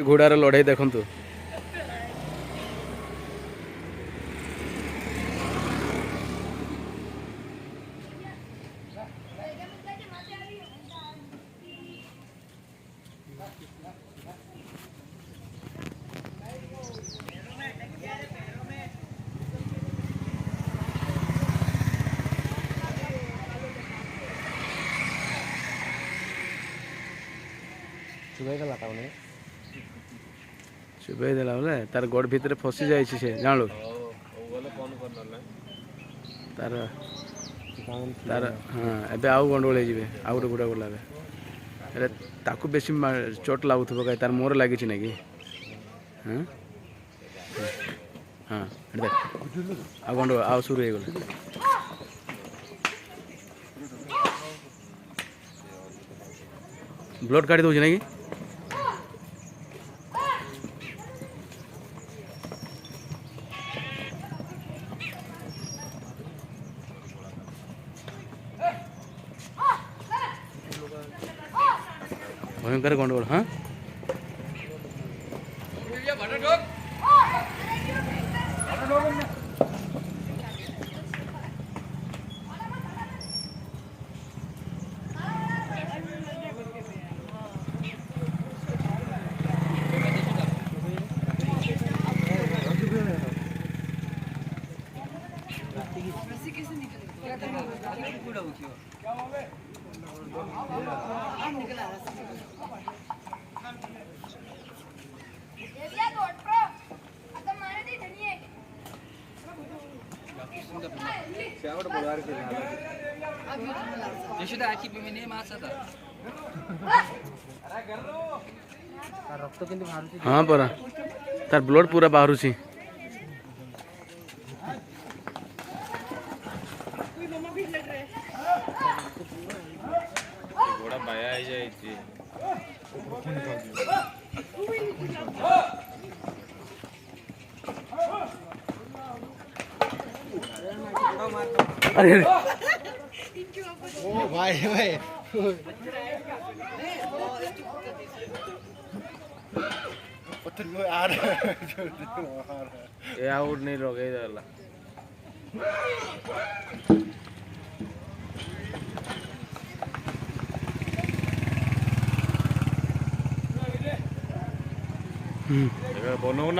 घोड़ार लड़ाई देखु चुबाई देला बोले तार गोड़ भितर फसी जाए जान तार तार हाँ एबे आउ गंडगोल हो आउ गोटे गोड़ लगे अरे ताकू बेसी चोट लगुव कहीं तार मोर लगी ना कि हाँ हाँ देख आ गंडगोल आउ शुरू हो गला ब्लड काढ़ी दौर ना कि भयंकर गंडगोल हाँ हाँ परा तार ब्लड पूरा बाहर अरे ओ भाई भाई ये आउट नहीं रोके इधर बोलो ना।